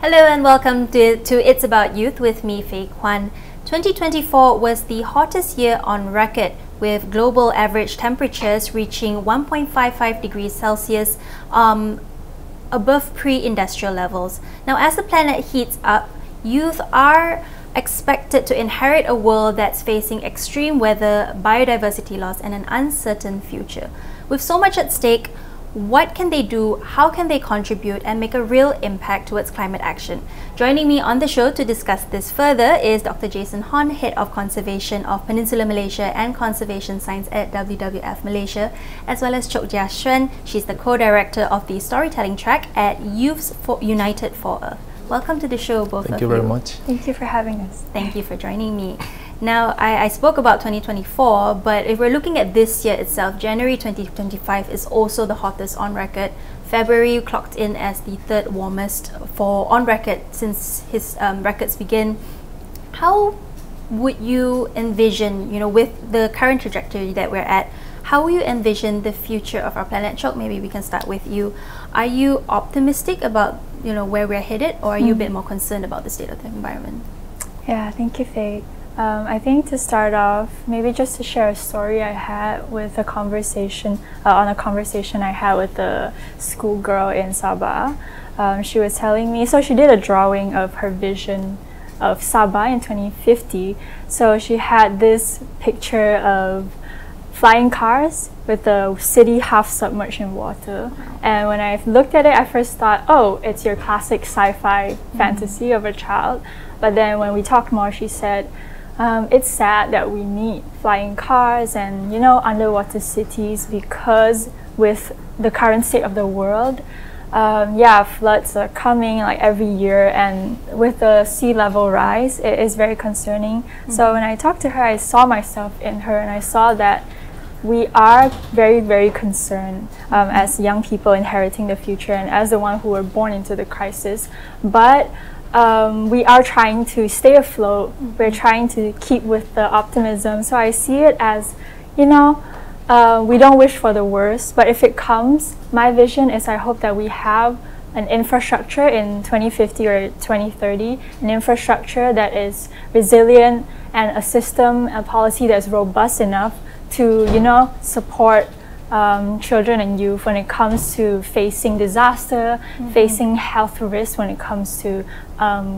Hello and welcome to It's About Youth with me, Xuan. 2024 was the hottest year on record, with global average temperatures reaching 1.55 degrees Celsius above pre-industrial levels. Now, as the planet heats up, youth are expected to inherit a world that's facing extreme weather, biodiversity loss, and an uncertain future. With so much at stake, what can they do, how can they contribute and make a real impact towards climate action? Joining me on the show to discuss this further is Dr. Jason Hon, Head of Conservation of Peninsular Malaysia and Conservation Science at WWF-Malaysia, as well as Chok Xuan. She's the co-director of the storytelling track at YUFE's United for Earth. Welcome to the show, both of you. Thank you very much. Thank you for having us. Thank you for joining me. Now, I spoke about 2024, but if we're looking at this year itself, January 2025 is also the hottest on record. February clocked in as the third warmest on record since his records begin. How would you envision, with the current trajectory that we're at, how will you envision the future of our planet? Chok, maybe we can start with you. Are you optimistic about where we're headed, or are you a bit more concerned about the state of the environment? Yeah, thank you, Faye. I think to start off, maybe just to share a story I had with a conversation, I had with a schoolgirl in Sabah. She was telling me, so she did a drawing of her vision of Sabah in 2050. So she had this picture of flying cars with the city half submerged in water. And when I looked at it, I first thought, oh, it's your classic sci-fi fantasy of a child. But then when we talked more, she said, it's sad that we need flying cars and underwater cities, because with the current state of the world, floods are coming like every year, and with the sea level rise, it is very concerning. So when I talked to her, I saw myself in her, and I saw that we are very, very concerned as young people inheriting the future and as the one who were born into the crisis. But we are trying to stay afloat. We're trying to keep with the optimism. So I see it as, we don't wish for the worst, but if it comes, my vision is I hope that we have an infrastructure in 2050 or 2030, an infrastructure that is resilient and a system, a policy that's robust enough to, support children and youth when it comes to facing disaster, facing health risks, when it comes to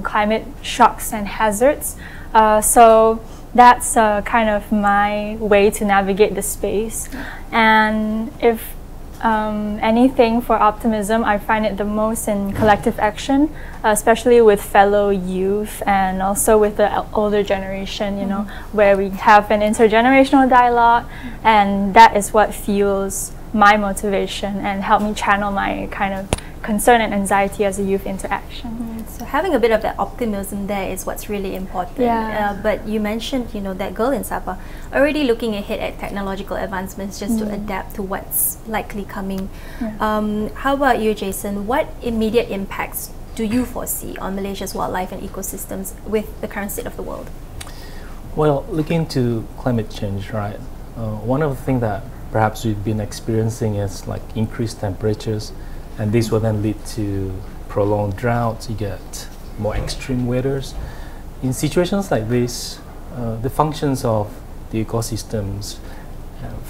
climate shocks and hazards. So that's kind of my way to navigate the space. And if anything for optimism, I find it the most in collective action, especially with fellow youth and also with the older generation, where we have an intergenerational dialogue, and that is what fuels my motivation and help me channel my kind of concern and anxiety as a youth into action. So having a bit of that optimism there is what's really important. Yeah. But you mentioned, that girl in Sabah already looking ahead at technological advancements just to adapt to what's likely coming. Yeah. How about you, Jason? What immediate impacts do you foresee on Malaysia's wildlife and ecosystems with the current state of the world? Well, looking into climate change, right? One of the things that perhaps we've been experiencing is like increased temperatures, and this will then lead to prolonged droughts. You get more extreme weathers. In situations like this, the functions of the ecosystems,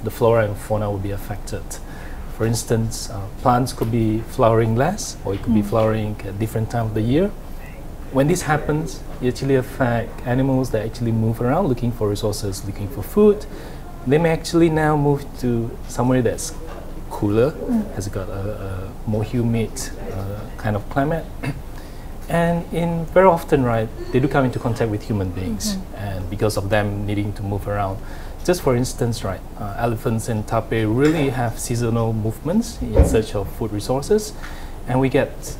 the flora and fauna will be affected. For instance, plants could be flowering less, or it could be flowering at different time of the year. When this happens, it actually affects animals that actually move around looking for resources, looking for food. They may actually now move to somewhere that's cooler, has got a more humid kind of climate. And very often, right, they do come into contact with human beings, and because of them needing to move around. Just for instance, right, elephants in Taipei really have seasonal movements in search of food resources, and we get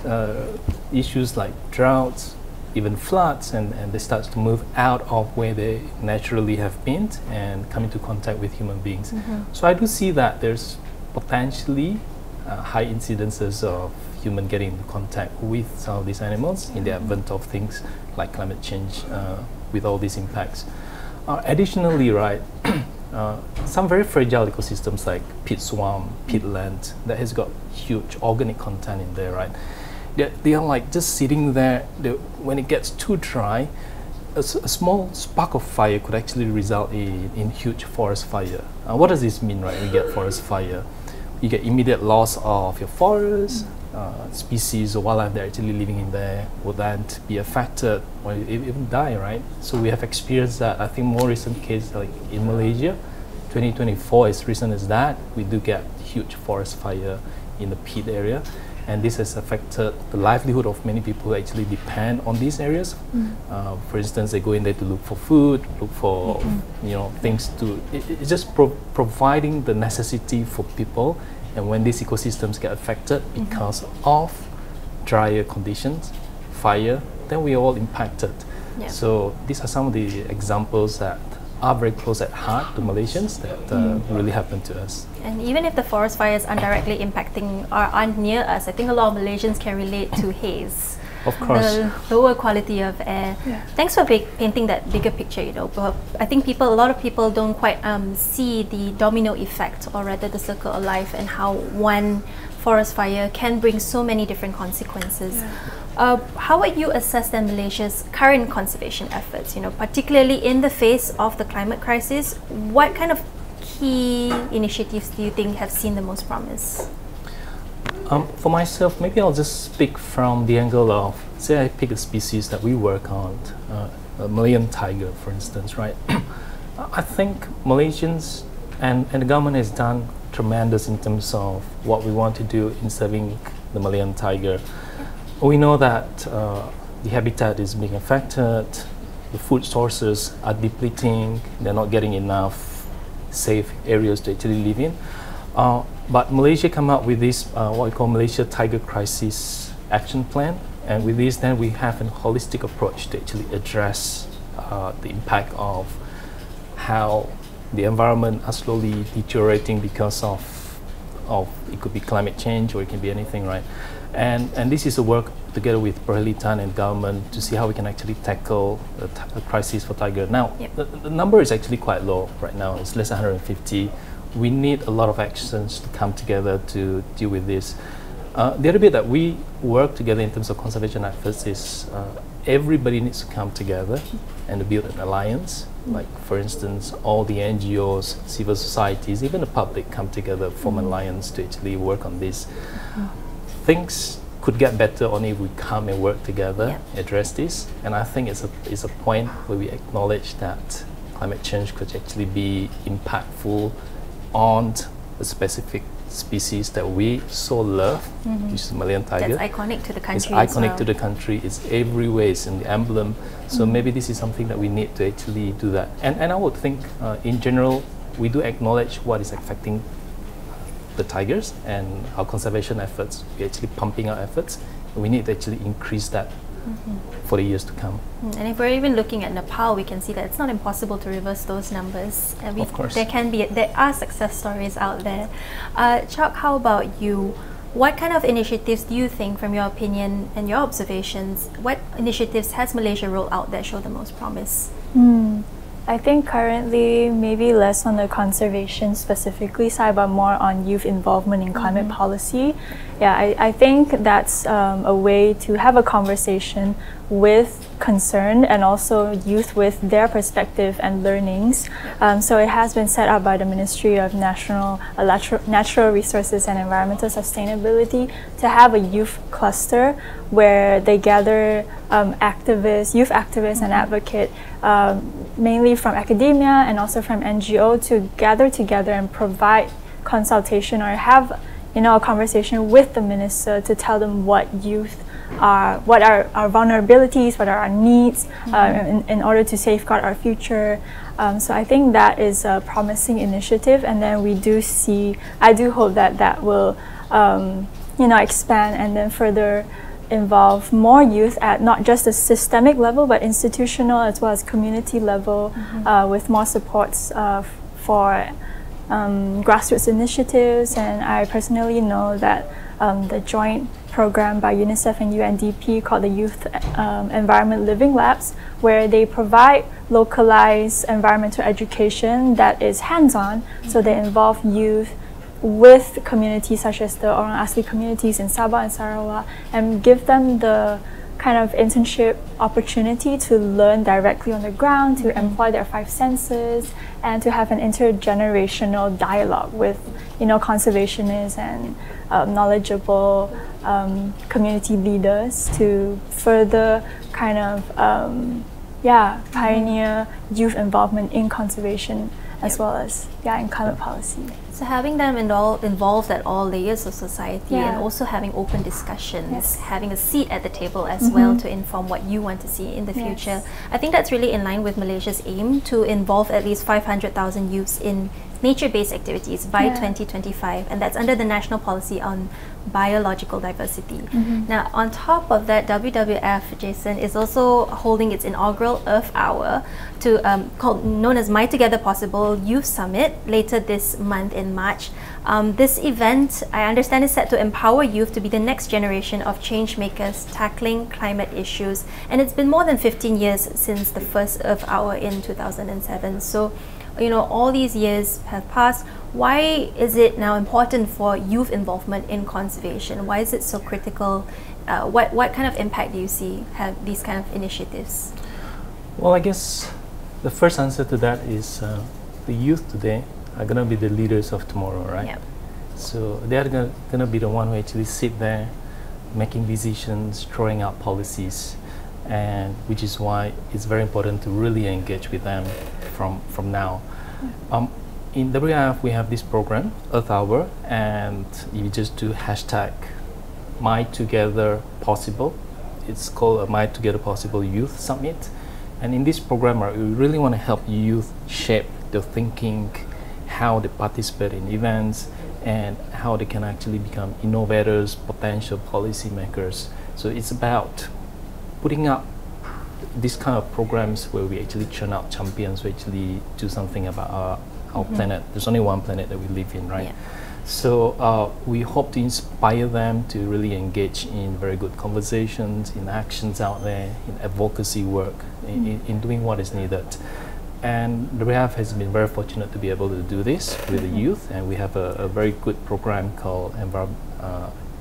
issues like droughts, even floods, and they start to move out of where they naturally have been and come into contact with human beings. So I do see that there's potentially high incidences of human getting into contact with some of these animals in the advent of things like climate change with all these impacts. Additionally, right, some very fragile ecosystems like peat swamp, peatland, that has got huge organic content in there, right? they are like just sitting there. When it gets too dry, a small spark of fire could actually result in huge forest fire. What does this mean, right? We get forest fire, you get immediate loss of your forest. Species or wildlife that are actually living in there would then be affected or even die, right? So we have experienced that. I think more recent case like in Malaysia, 2024, as recent as that, we do get huge forest fire in the peat area, and this has affected the livelihood of many people who actually depend on these areas. For instance, they go in there to look for food, look for things to. It's just providing the necessity for people. And when these ecosystems get affected because of drier conditions, fire, then we are all impacted. Yeah. So these are some of the examples that are very close at heart to Malaysians that really happen to us. And even if the forest fires aren't directly impacting or aren't near us, I think a lot of Malaysians can relate to haze. Of course. The lower quality of air. Yeah. Thanks for painting that bigger picture, But I think a lot of people don't quite see the domino effect, or rather the circle of life, and how one forest fire can bring so many different consequences. Yeah. How would you assess then Malaysia's current conservation efforts, particularly in the face of the climate crisis? What kind of key initiatives do you think have seen the most promise? For myself, maybe I'll just speak from the angle of, say I pick a species that we work on, a Malayan tiger, for instance, right? I think Malaysians and the government has done tremendous in terms of what we want to do in serving the Malayan tiger. We know that the habitat is being affected, the food sources are depleting, they're not getting enough safe areas to actually live in. But Malaysia come up with this what we call Malaysia Tiger Crisis Action Plan, and with this then we have a holistic approach to actually address the impact of how the environment are slowly deteriorating because of it could be climate change or it can be anything, right? And this is a work together with Perhelitan and government to see how we can actually tackle the crisis for tiger. Now, the number is actually quite low right now. It's less than 150. We need a lot of actions to come together to deal with this. The other bit that we work together in terms of conservation efforts is everybody needs to come together and to build an alliance. Like, for instance, all the NGOs, civil societies, even the public come together, form an alliance to actually work on this. Things could get better only if we come and work together, address this. And I think it's a point where we acknowledge that climate change could actually be impactful on a specific species that we so love, which is the Malayan tiger. That's iconic to the country. It's iconic to the country. It's everywhere. It's in the emblem. So maybe this is something that we need to actually do that. And I would think, in general, we do acknowledge what is affecting the tigers and our conservation efforts. We're actually pumping our efforts. And we need to actually increase that for the years to come. And if we're even looking at Nepal, we can see that it's not impossible to reverse those numbers. Of course. There are success stories out there. Chok, how about you? What kind of initiatives do you think, from your opinion and your observations, what initiatives has Malaysia rolled out that show the most promise? I think currently maybe less on the conservation specifically side, but more on youth involvement in climate policy. Yeah, I think that's a way to have a conversation with concern and also youth with their perspective and learnings. So it has been set up by the Ministry of Natural Resources and Environmental Sustainability to have a youth cluster where they gather youth activists and advocates, mainly from academia and also from NGO, to gather together and provide consultation or have a conversation with the minister to tell them what youth are, what are our vulnerabilities, what are our needs in order to safeguard our future. So I think that is a promising initiative, and then I do hope that will expand and then further involve more youth at not just a systemic level but institutional as well as community level, with more supports for grassroots initiatives. And I personally know that the joint program by UNICEF and UNDP called the Youth Environment Living Labs, where they provide localized environmental education that is hands-on, so they involve youth with communities such as the Orang Asli communities in Sabah and Sarawak, and give them the kind of internship opportunity to learn directly on the ground, to employ their five senses, and to have an intergenerational dialogue with, you know, conservationists and knowledgeable community leaders to further kind of pioneer youth involvement in conservation as well as in climate policy. So having them involved at all layers of society and also having open discussions, having a seat at the table as well to inform what you want to see in the future. I think that's really in line with Malaysia's aim to involve at least 500,000 youths in nature-based activities by 2025, and that's under the National Policy on Biological Diversity. Now, on top of that, WWF, Jason, is also holding its inaugural Earth Hour known as My Together Possible Youth Summit later this month in March. This event, I understand, is set to empower youth to be the next generation of change makers tackling climate issues, and it's been more than 15 years since the first Earth Hour in 2007. So, you know, all these years have passed. Why is it now important for youth involvement in conservation? Why is it so critical? What kind of impact do you see have these kind of initiatives? Well, I guess the first answer to that is the youth today are going to be the leaders of tomorrow, right? Yep. So they're going to be the one who actually sit there making decisions, throwing out policies, and which is why it's very important to really engage with them from now. In WWF, we have this program, Earth Hour, and you just do hashtag #MyTogetherPossible. It's called a My Together Possible Youth Summit. And in this program, we really want to help youth shape their thinking, how they participate in events, and how they can actually become innovators, potential policymakers. So it's about putting up these kind of programs where we actually churn out champions who actually do something about our planet. There's only one planet that we live in, right? Yeah. So we hope to inspire them to really engage in very good conversations, in actions out there, in advocacy work, in doing what is needed. And the WWF has been very fortunate to be able to do this with the youth, and we have a very good program called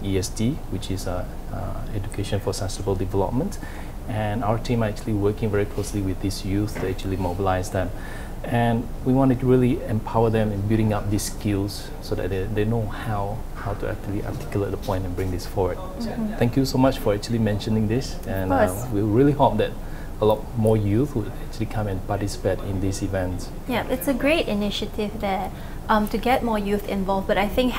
ESD, which is Education for Sustainable Development. And our team are actually working very closely with these youth to actually mobilize them. And we wanted to really empower them in building up these skills so that they know how to actually articulate the point and bring this forward. So thank you so much for actually mentioning this, and we really hope that a lot more youth would actually come and participate in these events. Yeah, it's a great initiative there to get more youth involved, but I think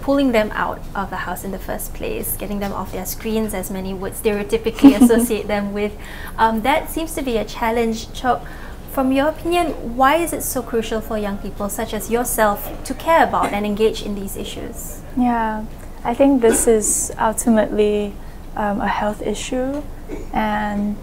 pulling them out of the house in the first place, getting them off their screens, as many would stereotypically associate them with, that seems to be a challenge. Chok, from your opinion, why is it so crucial for young people such as yourself to care about and engage in these issues? Yeah, I think this is ultimately a health issue, and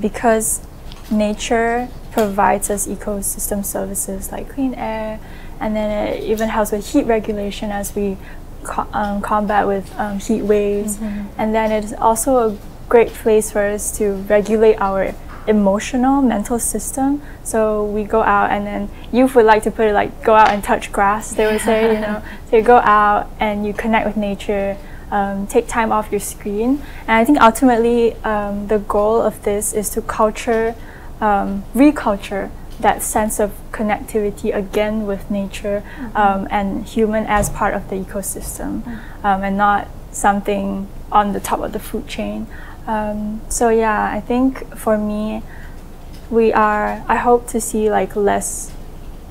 because nature provides us ecosystem services like clean air, and then it even helps with heat regulation as we combat with heat waves. And then it's also a great place for us to regulate our emotional, mental system. So we go out, and then youth would like to put it like, go out and touch grass, they would say, you know. So you go out and you connect with nature, take time off your screen. And I think ultimately the goal of this is to reculture that sense of connectivity again with nature and human as part of the ecosystem, and not something on the top of the food chain. So yeah, I think for me, I hope to see like less,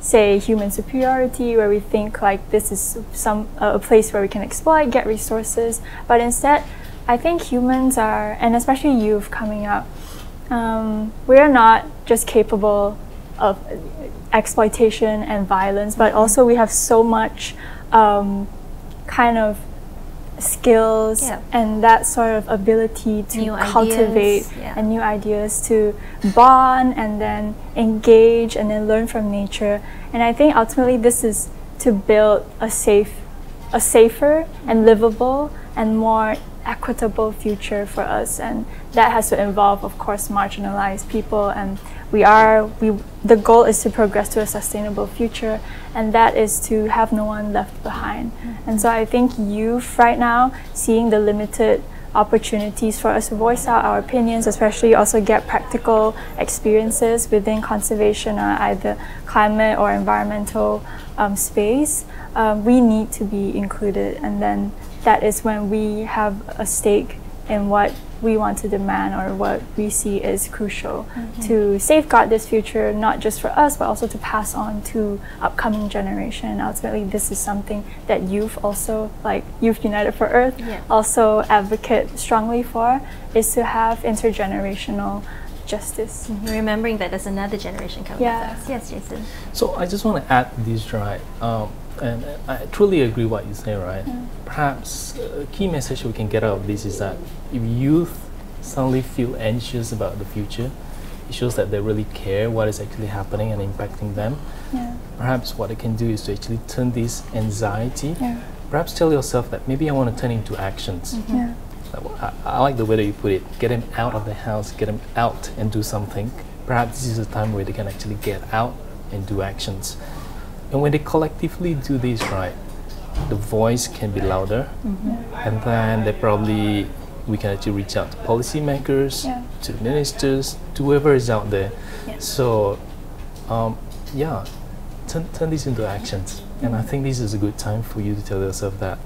say, human superiority, where we think like this is a place where we can exploit, get resources, but instead I think humans are, and especially youth coming up, we are not just capable of exploitation and violence, but also we have so much kind of skills and that sort of ability to cultivate and new ideas, to bond and then engage and then learn from nature. And I think ultimately this is to build a safer and livable and more equitable future for us, and that has to involve, of course, marginalized people, and the goal is to progress to a sustainable future, and that is to have no one left behind. And so I think youth right now, seeing the limited opportunities for us to voice out our opinions, especially also get practical experiences within conservation or either climate or environmental space, we need to be included. And then that is when we have a stake in what we want to demand or what we see as crucial to safeguard this future, not just for us, but also to pass on to upcoming generation. And ultimately, this is something that youth also, like Youth United for Earth, also advocate strongly for, is to have intergenerational justice. Remembering that there's another generation coming with us. Yes, Jason. So I just want to add this, right? And I truly agree what you say, right? Perhaps a key message we can get out of this is that if youth suddenly feel anxious about the future, it shows that they really care what is actually happening and impacting them. Perhaps what they can do is to actually turn this anxiety, perhaps tell yourself that maybe I want to turn into actions. I like the way that you put it, get them out of the house, get them out and do something. Perhaps this is a time where they can actually get out and do actions. And when they collectively do this, right, the voice can be louder, and then we can actually reach out to policymakers, to ministers, to whoever is out there. So, turn this into actions. And I think this is a good time for you to tell yourself that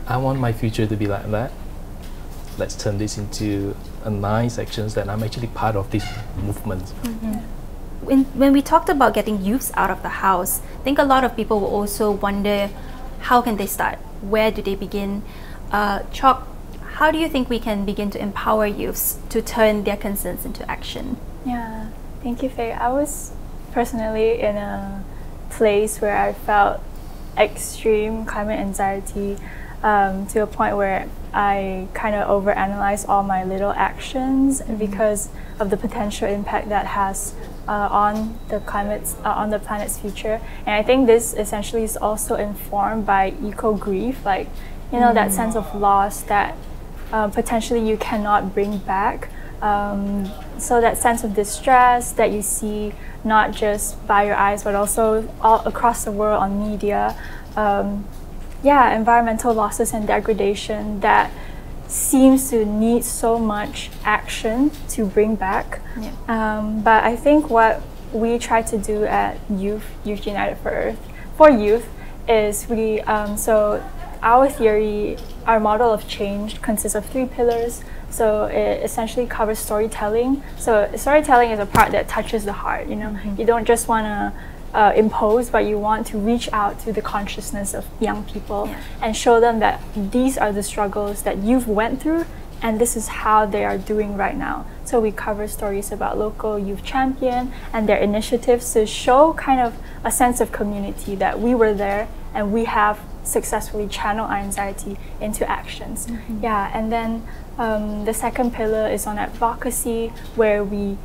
I want my future to be like that. Let's turn this into a nice actions that I'm actually part of this movement. When we talked about getting youths out of the house, I think a lot of people will also wonder, how can they start? Where do they begin? Chok, how do you think we can begin to empower youths to turn their concerns into action? Yeah, thank you, Faye. I was personally in a place where I felt extreme climate anxiety to a point where I kind of overanalyze all my little actions because of the potential impact that has on the planet's future. And I think this essentially is also informed by eco grief, like that sense of loss that potentially you cannot bring back. So that sense of distress that you see not just by your eyes but also all across the world on media. Environmental losses and degradation that seems to need so much action to bring back. But I think what we try to do at Youth United for Earth, for youth, is we, so our theory, our model of change consists of 3 pillars. So it essentially covers storytelling. So storytelling is a part that touches the heart, You don't just want to impose, but you want to reach out to the consciousness of young people and show them that these are the struggles that you've went through and this is how they are doing right now. So we cover stories about local youth champion and their initiatives to show kind of a sense of community that we were there and we have successfully channeled our anxiety into actions. And then the second pillar is on advocacy, where we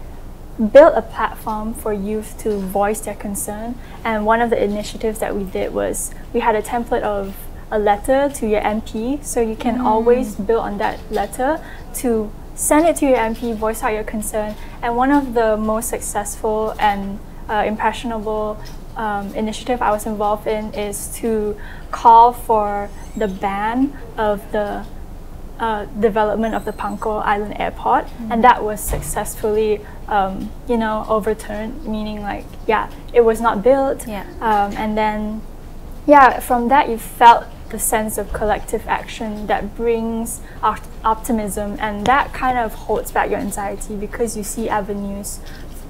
built a platform for youth to voice their concern. And one of the initiatives that we did was we had a template of a letter to your MP, so you can always build on that letter to send it to your MP, voice out your concern. And one of the most successful and impressionable initiative I was involved in is to call for the ban of the development of the Pangkor Island Airport, and that was successfully overturned, meaning like it was not built. And then from that you felt the sense of collective action that brings optimism, and that kind of holds back your anxiety because you see avenues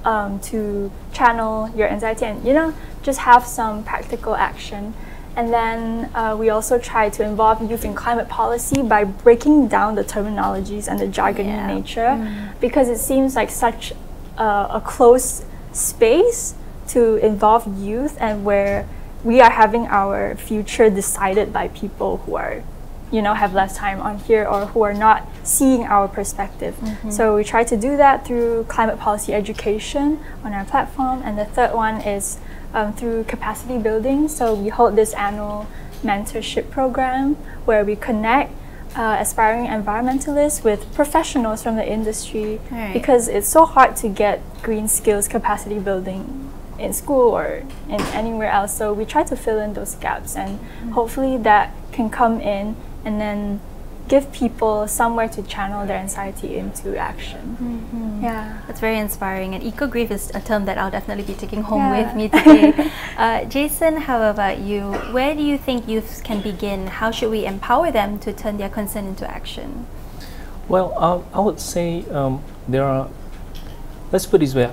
to channel your anxiety and just have some practical action. And then we also try to involve youth in climate policy by breaking down the terminologies and the jargon in nature, because it seems like such a close space to involve youth, and where we are having our future decided by people who are, have less time on here or who are not seeing our perspective. So we try to do that through climate policy education on our platform. And the third one is through capacity building. So we hold this annual mentorship program where we connect aspiring environmentalists with professionals from the industry, Right. because it's so hard to get green skills capacity building in school or in anywhere else. So we try to fill in those gaps, and hopefully that can come in and then give people somewhere to channel their anxiety into action. Yeah. That's very inspiring, and eco-grief is a term that I'll definitely be taking home Yeah. with me today. Jason, how about you? Where do you think youth can begin? How should we empower them to turn their concern into action? Well, I would say there are, let's put it this way,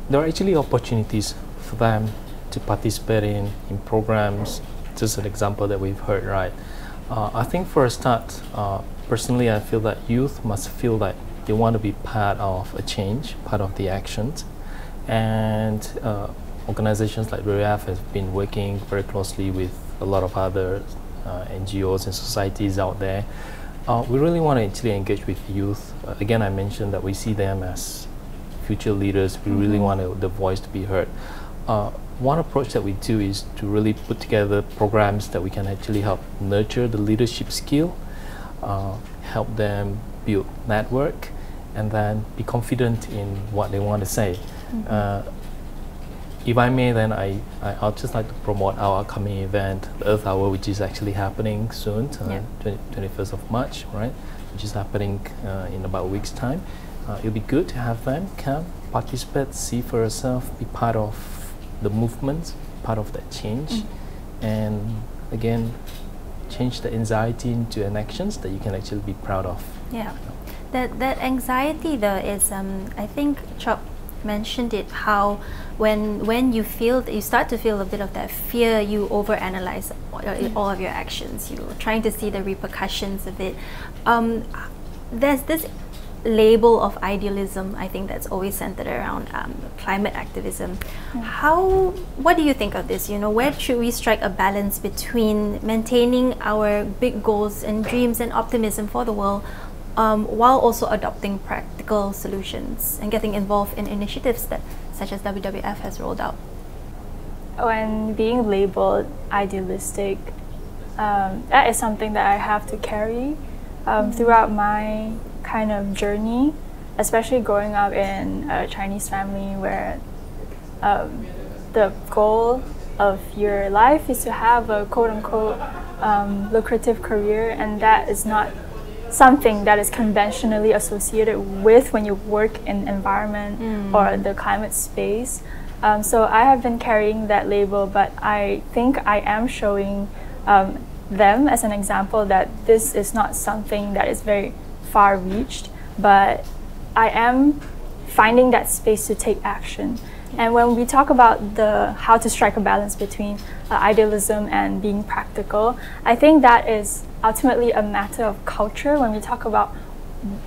there are actually opportunities for them to participate in programs. Just an example that we've heard, right? I think for a start, personally, I feel that youth must feel like they want to be part of a change, part of the actions. And organizations like WWF have been working very closely with a lot of other NGOs and societies out there. We really want to actually engage with youth. Again, I mentioned that we see them as future leaders. We really want the voice to be heard. One approach that we do is to really put together programs that we can actually help nurture the leadership skill, help them build network, and then be confident in what they want to say. If I may, then I'll just like to promote our upcoming event, the Earth Hour, which is actually happening soon, 21st of March, right? Which is happening in about a week's time. It'll be good to have them come, participate, see for yourself, be part of the movement, part of that change, and again, change the anxiety into an actions that you can actually be proud of. Yeah, that anxiety though is, I think Chok mentioned it, how when you feel, you start to feel a bit of that fear, you overanalyze all of your actions. You're trying to see the repercussions of it. There's this label of idealism, I think, that's always centered around climate activism. What do you think of this? You know, where should we strike a balance between maintaining our big goals and dreams and optimism for the world, while also adopting practical solutions and getting involved in initiatives that, such as WWF has rolled out? When being labeled idealistic, that is something that I have to carry throughout my kind of journey, especially growing up in a Chinese family where the goal of your life is to have a quote-unquote lucrative career, and that is not something that is conventionally associated with when you work in environment or the climate space. So I have been carrying that label, but I think I am showing them as an example that this is not something that is very far-reached, but I am finding that space to take action. And when we talk about how to strike a balance between idealism and being practical, I think that is ultimately a matter of culture. When we talk about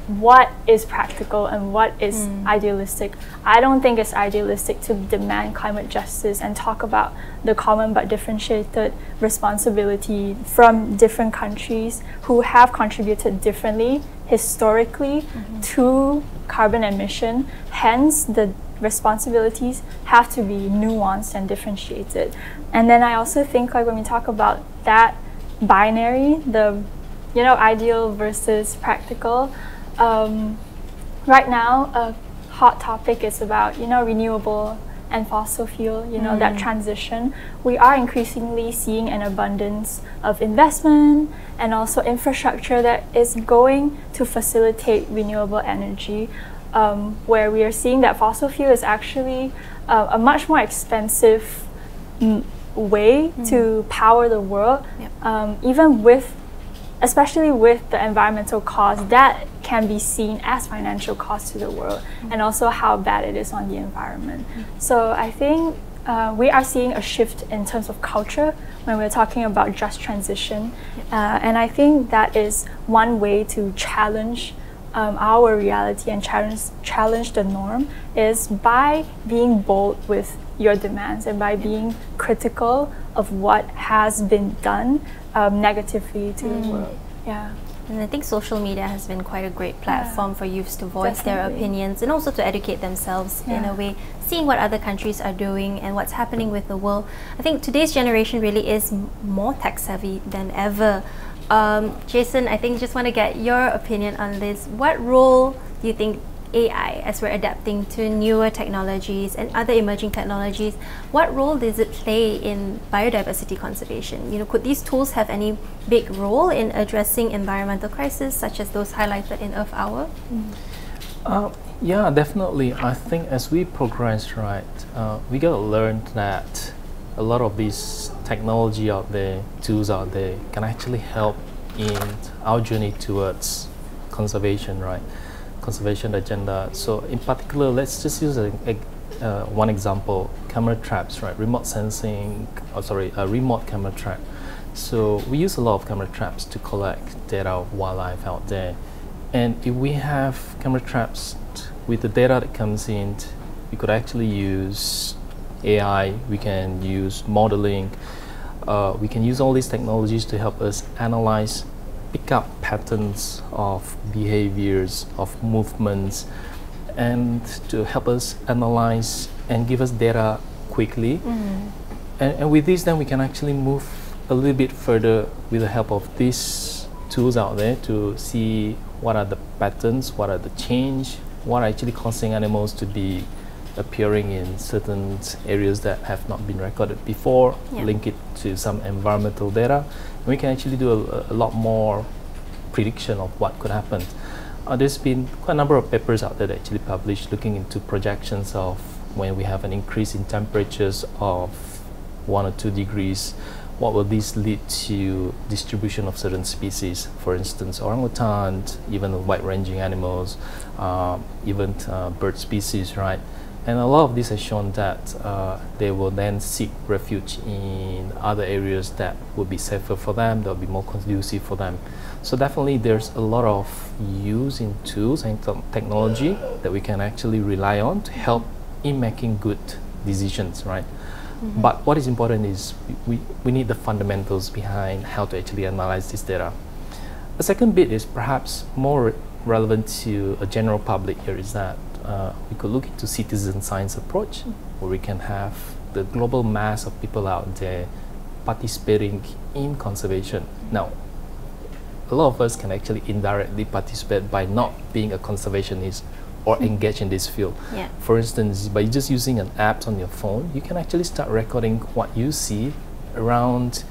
what is practical and what is idealistic, I don't think it's idealistic to demand climate justice and talk about the common but differentiated responsibility from different countries who have contributed differently historically to carbon emission. Hence, the responsibilities have to be nuanced and differentiated. And then I also think, like, when we talk about that binary, the ideal versus practical, right now a hot topic is about renewable and fossil fuel, that transition. We are increasingly seeing an abundance of investment and also infrastructure that is going to facilitate renewable energy, where we are seeing that fossil fuel is actually a much more expensive way to power the world, especially with the environmental cost that can be seen as financial cost to the world, and also how bad it is on the environment. So I think we are seeing a shift in terms of culture when we're talking about just transition, and I think that is one way to challenge our reality and challenge the norm, is by being bold with your demands and by being critical of what has been done negatively to the world. Yeah. And I think social media has been quite a great platform for youths to voice their opinions and also to educate themselves in a way, seeing what other countries are doing and what's happening with the world. I think today's generation really is more tech savvy than ever. Jason, I think just want to get your opinion on this. What role do you think AI, as we're adapting to newer technologies and other emerging technologies, what role does it play in biodiversity conservation? You know, could these tools have any big role in addressing environmental crises such as those highlighted in Earth Hour? Yeah, definitely. I think as we progress, right, we gotta learn that a lot of these technology out there, tools out there, can actually help in our journey towards conservation, right? Conservation agenda. So in particular, let's just use one example: camera traps, right? Remote sensing, a remote camera trap. So we use a lot of camera traps to collect data of wildlife out there. And if we have camera traps with the data that comes in, we could actually use AI, we can use modeling, we can use all these technologies to help us analyze, pick up patterns of behaviors, of movements, and to help us analyze and give us data quickly. And with this, then we can actually move a little bit further with the help of these tools out there to see what are the patterns, what are the change, what are actually causing animals to be appearing in certain areas that have not been recorded before, link it to some environmental data. And we can actually do a lot more prediction of what could happen. There's been quite a number of papers out there that actually published looking into projections of when we have an increase in temperatures of 1 or 2 degrees, what will this lead to distribution of certain species, for instance orangutan, even wide-ranging animals, even bird species, right? And a lot of this has shown that they will then seek refuge in other areas that will be safer for them, that will be more conducive for them. So definitely there's a lot of use in tools and technology that we can actually rely on to help in making good decisions, right? But what is important is we need the fundamentals behind how to actually analyze this data. The second bit is perhaps more relevant to a general public here, is that we could look into citizen science approach, where we can have the global mass of people out there participating in conservation. Now, a lot of us can actually indirectly participate by not being a conservationist or engage in this field. For instance, by just using an app on your phone, you can actually start recording what you see around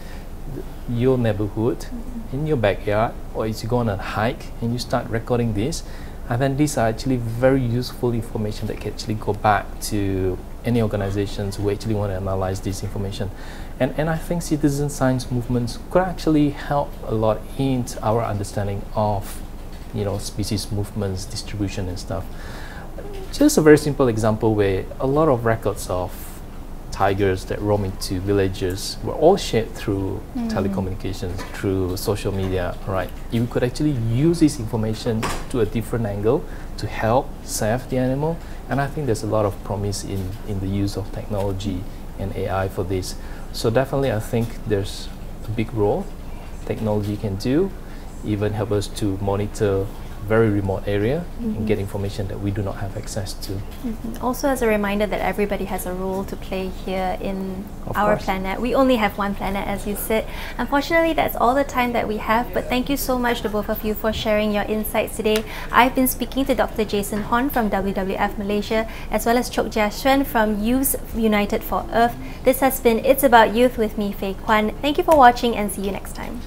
your neighborhood, in your backyard, or if you go on a hike and you start recording this, and then these are actually very useful information that can actually go back to any organizations who actually want to analyze this information. And I think citizen science movements could actually help a lot in our understanding of, you know, species movements, distribution and stuff. Just a very simple example where a lot of records of tigers that roam into villages were all shared through telecommunications, through social media, right? You could actually use this information to a different angle to help save the animal. And I think there's a lot of promise in the use of technology and AI for this. So definitely I think there's a big role technology can do, even help us to monitor very remote area and get information that we do not have access to. Also, as a reminder that everybody has a role to play here in our planet. We only have one planet, as you said. Unfortunately, that's all the time that we have, but thank you so much to both of you for sharing your insights today. I've been speaking to Dr. Jason Hon from WWF-Malaysia, as well as Chok Xuan from Youth United for Earth. This has been It's About Youth with me, Xuan. Thank you for watching and see you next time.